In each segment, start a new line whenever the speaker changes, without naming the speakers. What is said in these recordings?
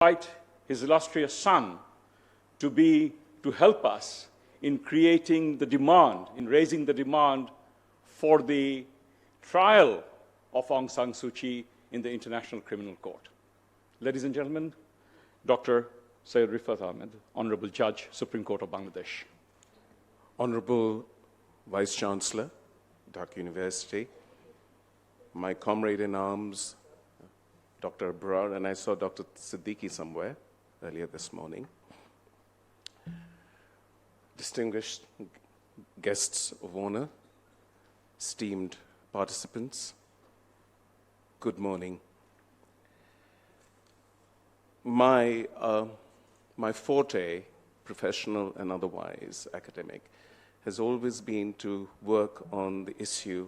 invite his illustrious son to help us in creating the demand, in raising the demand for the trial of Aung San Suu Kyi in the International Criminal Court. Ladies and gentlemen, Dr. Syed Refaat Ahmed, Honorable Judge, Supreme Court of Bangladesh.
Honorable Vice Chancellor, Dhaka University, my comrade in arms, Dr. Abrar, and I saw Dr. Siddiqui somewhere earlier this morning. Distinguished guests of honor, esteemed participants, good morning. My forte, professional and otherwise academic, has always been to work on the issue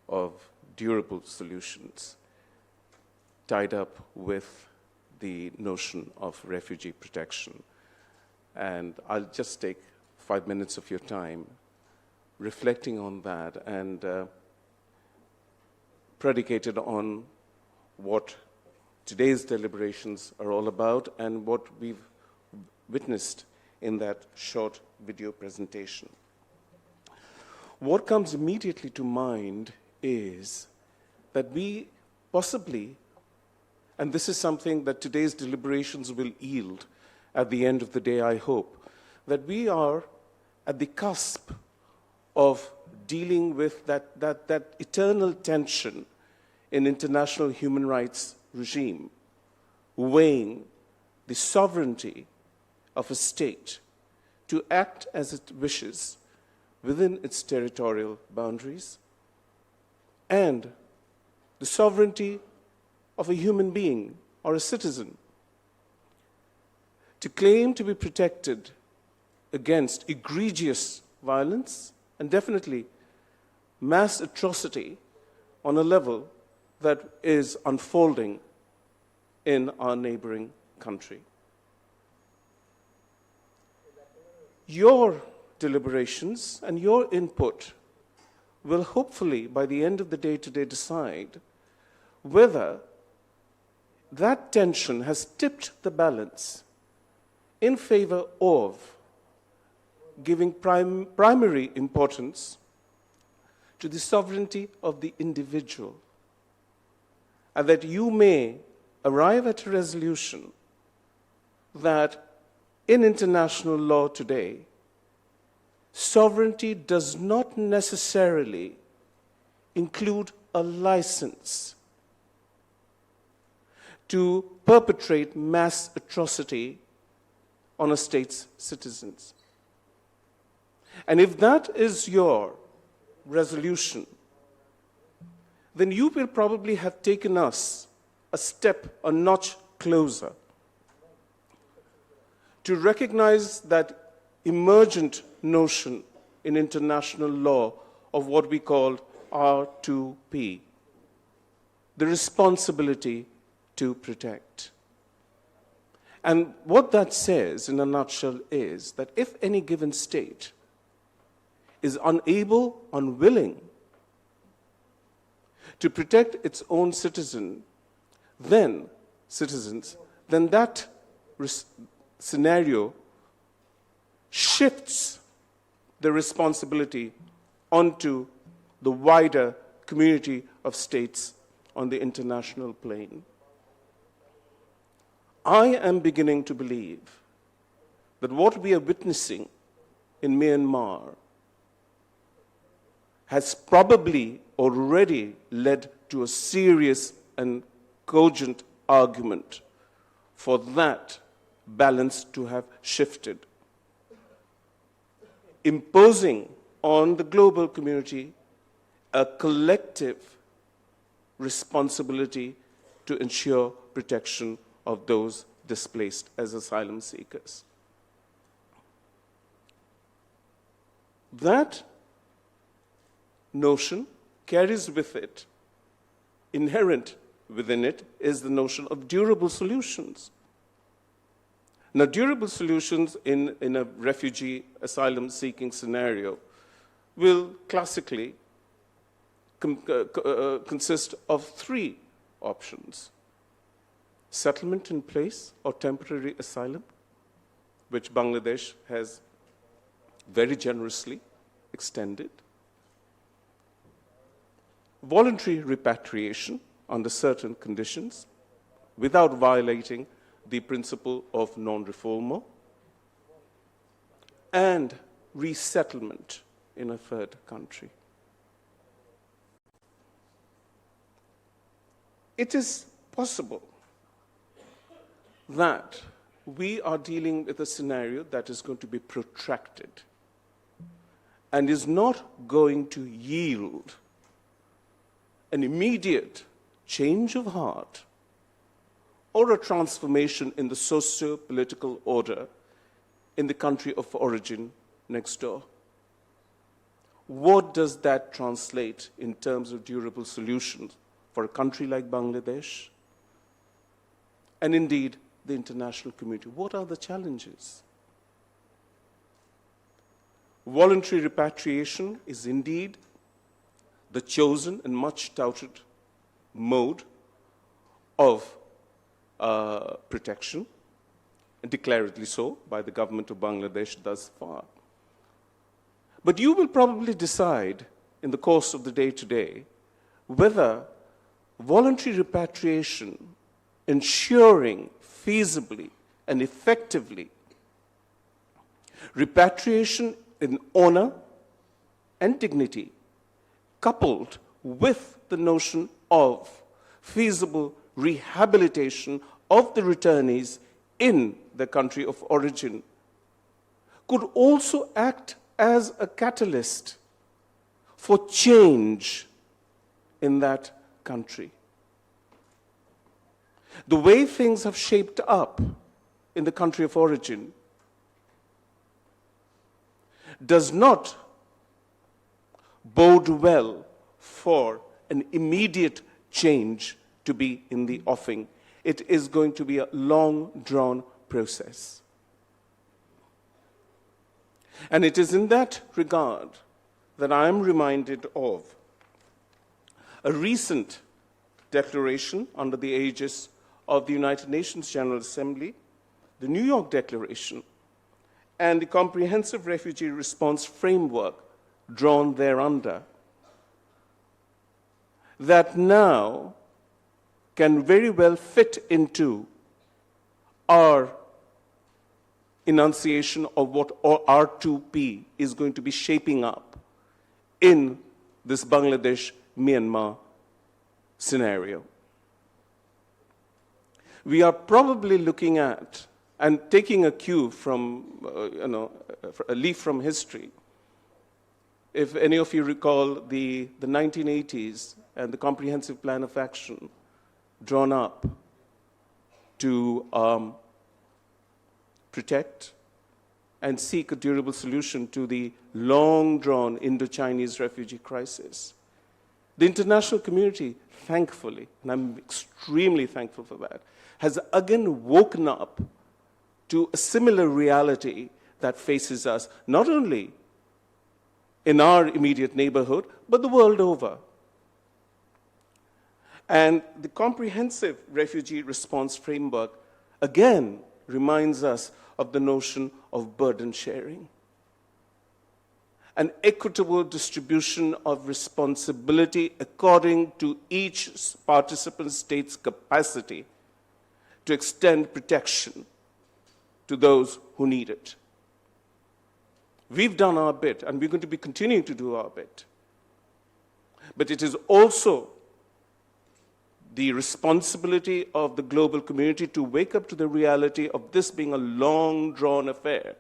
of durable solutions tied up with the notion of refugee protection. And I'll just take 5 minutes of your time reflecting on that and predicated on what today's deliberations are all about and what we've witnessed in that short video presentation. What comes immediately to mind is that we possibly, and this is something that today's deliberations will yield at the end of the day, I hope, that we are at the cusp of dealing with that eternal tension in international human rights regime, weighing the sovereignty of a state to act as it wishes within its territorial boundaries and the sovereignty of a human being or a citizen to claim to be protected against egregious violence and definitely mass atrocity on a level that is unfolding in our neighboring country. Your deliberations and your input will hopefully, by the end of the day today, decide whether that tension has tipped the balance in favor of giving primary importance to the sovereignty of the individual, and that you may arrive at a resolution that in international law today, sovereignty does not necessarily include a license to perpetrate mass atrocity on a state's citizens. And if that is your resolution, then you will probably have taken us a step, a notch closer to recognize that emergent notion in international law of what we call R2P, the responsibility to protect. And what that says in a nutshell is that if any given state is unable, unwilling to protect its own citizens, then that scenario shifts the responsibility onto the wider community of states on the international plane. I am beginning to believe that what we are witnessing in Myanmar has probably already led to a serious and cogent argument for that balance to have shifted, imposing on the global community a collective responsibility to ensure protection of those displaced as asylum seekers. That notion carries with it, inherent within it, is the notion of durable solutions. Now, durable solutions in a refugee asylum-seeking scenario will classically consist of three options. settlement in place or temporary asylum, which Bangladesh has very generously extended. Voluntary repatriation under certain conditions without violating the principle of non-refoulement, and resettlement in a third country. It is possible that we are dealing with a scenario that is going to be protracted and is not going to yield an immediate change of heart or a transformation in the socio-political order in the country of origin next door. What does that translate in terms of durable solutions for a country like Bangladesh? And indeed, the international community. What are the challenges? Voluntary repatriation is indeed the chosen and much touted mode of protection, and declaredly so by the government of Bangladesh thus far. But you will probably decide in the course of the day today whether voluntary repatriation, ensuring feasibly and effectively repatriation in honor and dignity, coupled with the notion of feasible rehabilitation of the returnees in the country of origin, could also act as a catalyst for change in that country. The way things have shaped up in the country of origin does not bode well for an immediate change to be in the offing. It is going to be a long, drawn process. And it is in that regard that I am reminded of a recent declaration under the aegis of the United Nations General Assembly, the New York Declaration, and the Comprehensive Refugee Response Framework drawn thereunder, that now can very well fit into our enunciation of what R2P is going to be shaping up in this Bangladesh-Myanmar scenario. We are probably looking at and taking a cue from, a leaf from history. If any of you recall the 1980s and the Comprehensive Plan of Action drawn up to protect and seek a durable solution to the long-drawn Indo-Chinese refugee crisis. The international community, thankfully, and I'm extremely thankful for that, has again woken up to a similar reality that faces us, not only in our immediate neighborhood, but the world over. And the Comprehensive Refugee Response Framework, again, reminds us of the notion of burden sharing. An equitable distribution of responsibility according to each participant state's capacity to extend protection to those who need it. We've done our bit, and we're going to be continuing to do our bit. But it is also the responsibility of the global community to wake up to the reality of this being a long-drawn affair,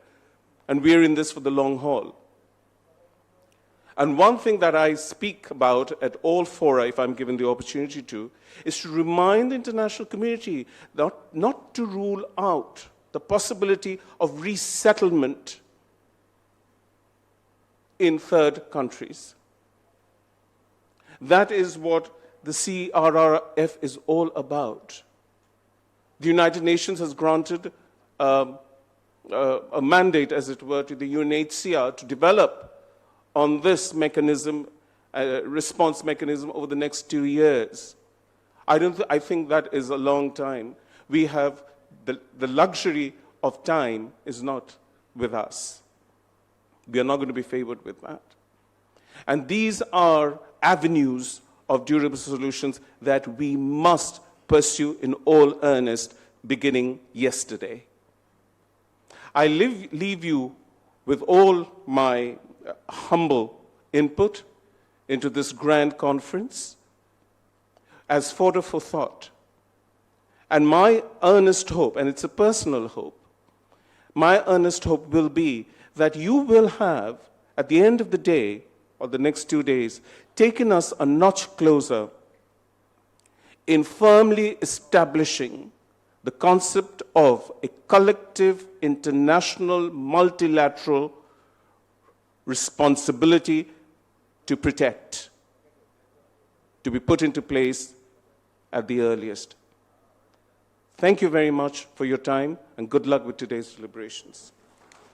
and we're in this for the long haul. And one thing that I speak about at all fora, if I'm given the opportunity to, is to remind the international community not to rule out the possibility of resettlement in third countries. That is what the CRRF is all about. The United Nations has granted a mandate, as it were, to the UNHCR to develop on this mechanism, response mechanism over the next 2 years. I think that is a long time. we have the luxury of time is not with us. We are not going to be favored with that. And these are avenues of durable solutions that we must pursue in all earnest, beginning yesterday. I leave you with all my humble input into this grand conference as fodder for thought. And my earnest hope, and it's a personal hope, my earnest hope will be that you will have, at the end of the day, or the next 2 days, taken us a notch closer in firmly establishing the concept of a collective, international, multilateral responsibility to protect, to be put into place at the earliest. Thank you very much for your time, and good luck with today's deliberations.